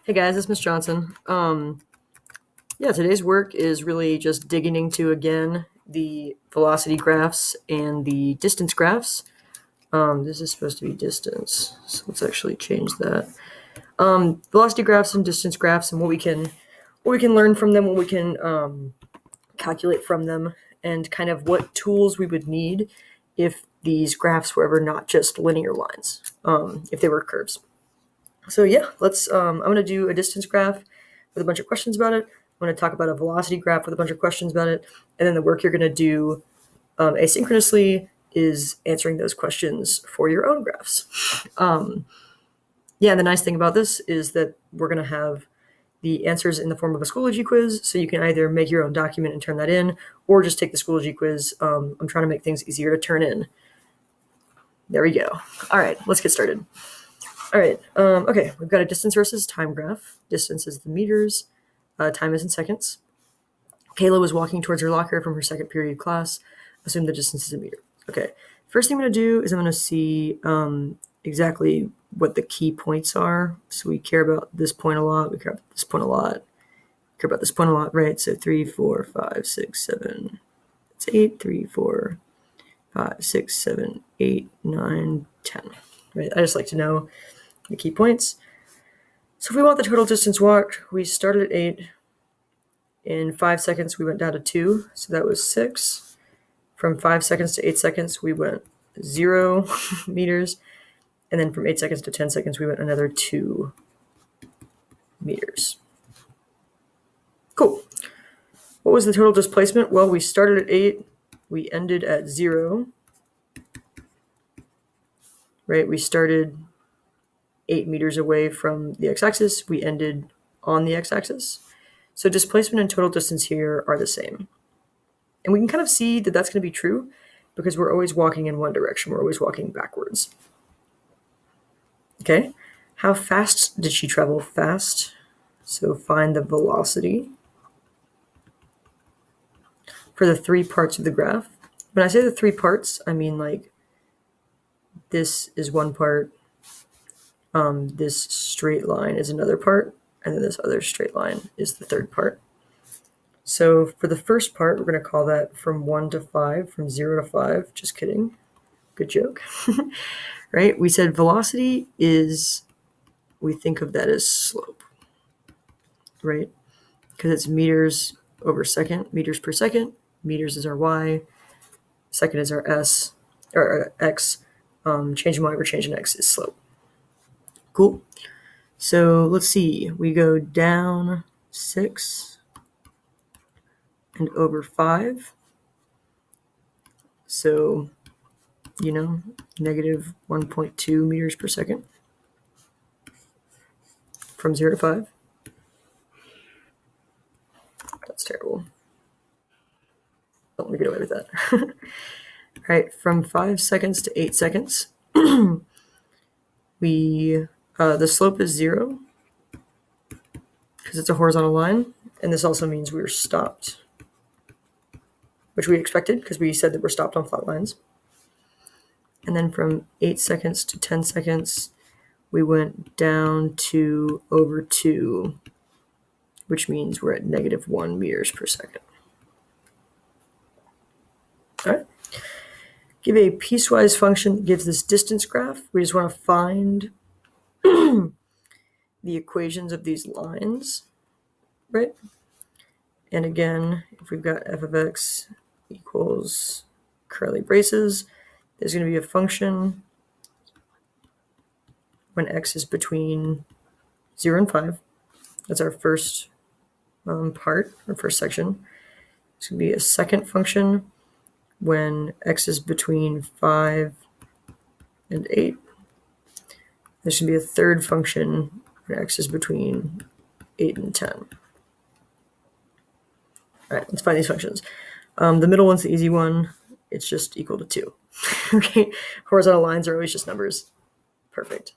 Hey guys, it's Miss Johnson. Yeah, today's work is really just digging into again the velocity graphs and the distance graphs. This is supposed to be distance, so let's actually change that. Velocity graphs and distance graphs, and what we can learn from them, what we can calculate from them, and kind of what tools we would need if these graphs were ever not just linear lines, if they were curves. So yeah, I'm going to do a distance graph with a bunch of questions about it. I'm going to talk about a velocity graph with a bunch of questions about it. And then the work you're going to do asynchronously is answering those questions for your own graphs. Yeah, the nice thing about this is that we're going to have the answers in the form of a Schoology quiz. So you can either make your own document and turn that in, or just take the Schoology quiz. I'm trying to make things easier to turn in. There we go. All right, let's get started. All right. Okay, we've got a distance versus time graph. Distance is the meters. Time is in seconds. Kayla was walking towards her locker from her second period class. Assume the distance is a meter. Okay. First thing I'm going to do is I'm going to see exactly what the key points are. So we care about this point a lot. We care about this point a lot. We care about this point a lot, right? So 3, 4, 5, 6, 7. It's 8. 3, 4, 5, 6, 7, 8, 9, 10. Right? I just like to know the key points. So if we want the total distance walked, we started at 8. In 5 seconds, we went down to 2. So that was 6. From 5 seconds to 8 seconds, we went 0 meters. And then from 8 seconds to 10 seconds, we went another 2 meters. Cool. What was the total displacement? Well, we started at 8. We ended at 0. Right? We started 8 meters away from the x-axis. We ended on the x-axis. So displacement and total distance here are the same. And we can kind of see that that's going to be true because we're always walking in one direction. We're always walking backwards. Okay. How fast did she travel? Fast. So find the velocity for the 3 parts of the graph. When I say the 3 parts, I mean like this is one part. This straight line is another part. And then this other straight line is the third part. So for the first part, we're going to call that from 1 to 5, from 0 to 5. Just kidding. Good joke. Right? We said velocity is, we think of that as slope, right? Because it's meters over second, meters per second. Meters is our y, second is our s, or x. Changing y over changing x is slope. Cool. So let's see. We go down 6 and over 5. So, negative 1.2 meters per second from 0 to 5. That's terrible. Don't let me get away with that. All right, from 5 seconds to 8 seconds, the slope is 0 because it's a horizontal line, and this also means we were stopped, which we expected because we said that we're stopped on flat lines. And then from 8 seconds to 10 seconds, we went down to over 2, which means we're at negative 1 meters per second. All right. Give a piecewise function that gives this distance graph. We just want to find the equations of these lines, right? And again, if we've got f of x equals curly braces, there's going to be a function when x is between 0 and 5. That's our first part, our first section. It's going to be a second function when x is between 5 and 8. There should be a third function when x is between 8 and 10. All right, let's find these functions. The middle one's the easy one. It's just equal to 2. Okay, horizontal lines are always just numbers. Perfect.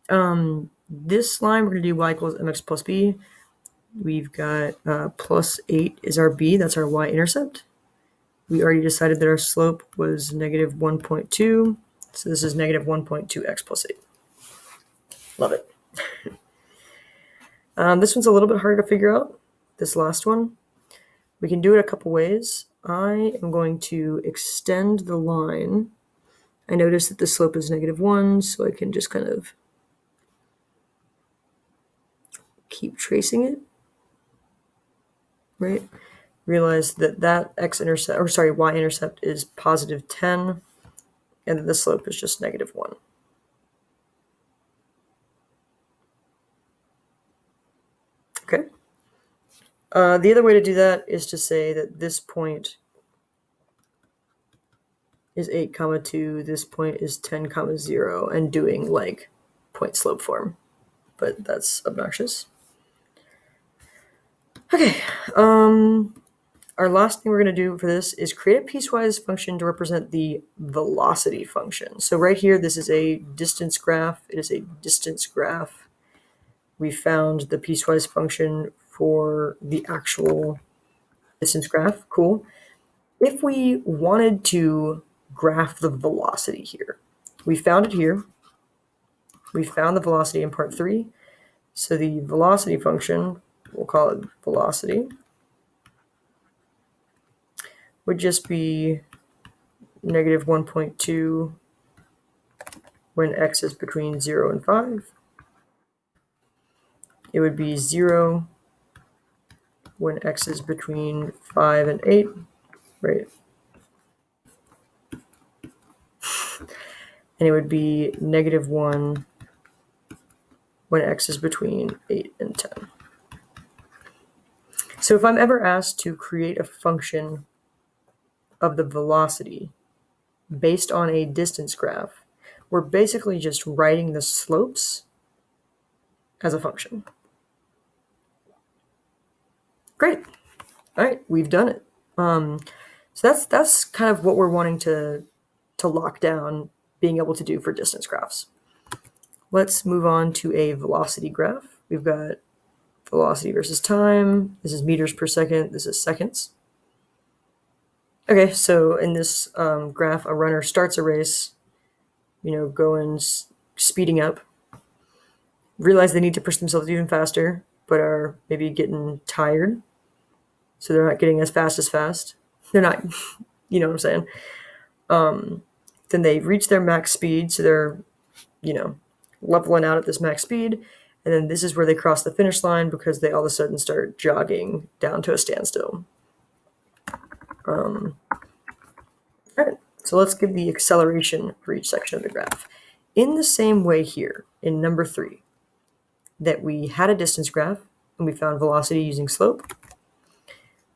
This line, we're going to do y equals mx plus b. We've got plus 8 is our b. That's our y-intercept. We already decided that our slope was negative 1.2. So this is negative 1.2x plus 8. Love it. This one's a little bit harder to figure out, this last one. We can do it a couple ways. I am going to extend the line. I notice that the slope is -1, so I can just kind of keep tracing it, right? Realize that that y-intercept is +10, and then the slope is just -1. Okay. The other way to do that is to say that this point is 8, 2, this point is 10, 0, and doing like point slope form, but that's obnoxious. Okay, our last thing we're going to do for this is create a piecewise function to represent the velocity function. So right here, this is a distance graph. It is a distance graph. We found the piecewise function for the actual distance graph. Cool. If we wanted to graph the velocity here, we found it here. We found the velocity in part 3. So the velocity function, we'll call it velocity, would just be -1.2 when x is between 0 and 5. It would be 0 when x is between 5 and 8, right? And it would be -1 when x is between 8 and 10. So if I'm ever asked to create a function of the velocity based on a distance graph, we're basically just writing the slopes as a function. Great. All right, we've done it. So that's kind of what we're wanting to lock down being able to do for distance graphs. Let's move on to a velocity graph. We've got velocity versus time. This is meters per second. This is seconds. Okay, so in this graph, a runner starts a race, going, speeding up, realize they need to push themselves even faster, but are maybe getting tired. So they're not getting as fast. They're not, you know what I'm saying? Then they reach their max speed, so they're, leveling out at this max speed. And then this is where they cross the finish line because they all of a sudden start jogging down to a standstill. All right, so let's give the acceleration for each section of the graph. In the same way here, in number 3, that we had a distance graph and we found velocity using slope.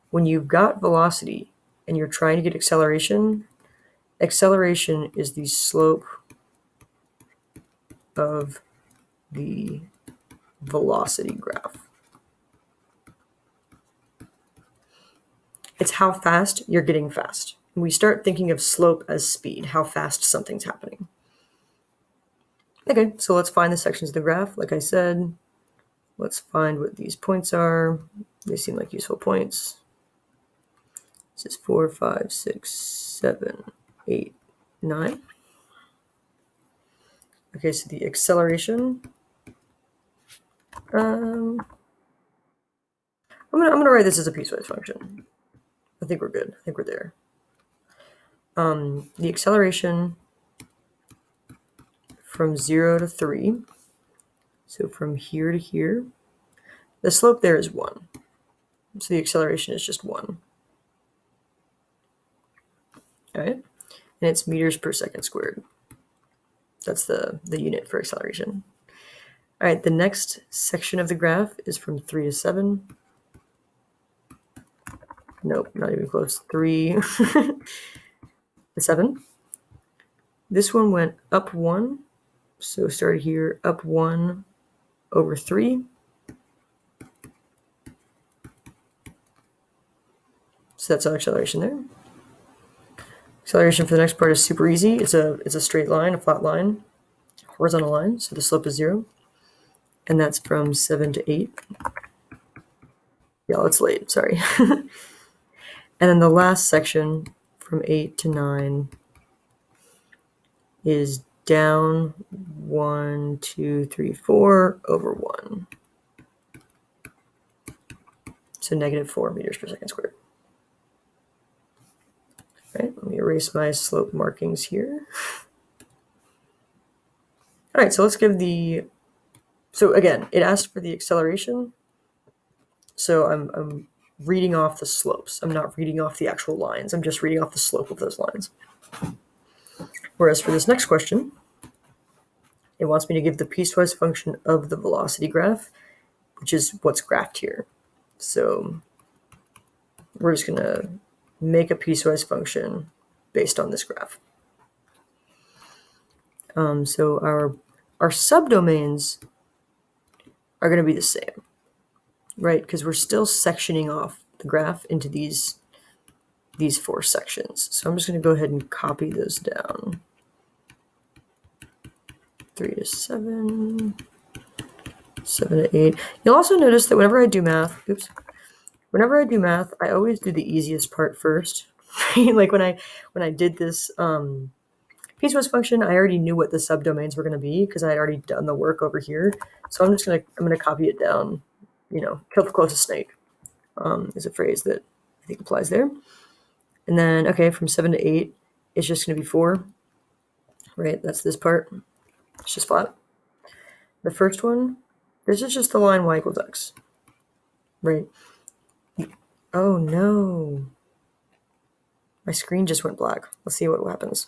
When you've got velocity and you're trying to get acceleration is the slope of the velocity graph. It's how fast you're getting fast. We start thinking of slope as speed, how fast something's happening. Okay, so let's find the sections of the graph. Like I said, let's find what these points are. They seem like useful points. This is 4, 5, 6, 7, 8, 9. Okay, so the acceleration. I'm gonna write this as a piecewise function. I think we're good. I think we're there. The acceleration from 0 to 3. So from here to here, the slope there is 1. So the acceleration is just 1. All right, and it's meters per second squared. That's the unit for acceleration. All right, the next section of the graph is from 3 to 7. Nope, not even close. 3 to 7. This one went up 1. So started here, up 1 over 3. So that's our acceleration there. Acceleration for the next part is super easy. It's a straight line, a flat line, horizontal line. So the slope is 0. And that's from 7 to 8. Yeah, it's late, sorry. And then the last section from 8 to 9 is down 1, 2, 3, 4 over 1. So negative 4 meters per second squared. All right, let me erase my slope markings here. All right, so let's give so again, it asked for the acceleration. So I'm reading off the slopes. I'm not reading off the actual lines. I'm just reading off the slope of those lines. Whereas for this next question, it wants me to give the piecewise function of the velocity graph, which is what's graphed here. So we're just going to make a piecewise function based on this graph. So our subdomains are going to be the same, right? Because we're still sectioning off the graph into these 4 sections. So I'm just going to go ahead and copy those down. 3 to 7, 7 to 8. You'll also notice that whenever I do math, I always do the easiest part first. Like when I did this piecewise function, I already knew what the subdomains were going to be because I had already done the work over here. So I'm gonna copy it down. Kill the closest snake is a phrase that I think applies there. And then from 7 to 8, it's just going to be 4. Right, that's this part. It's just flat. The first one, this is just the line y equals x. Right. Oh no. My screen just went black. Let's see what happens.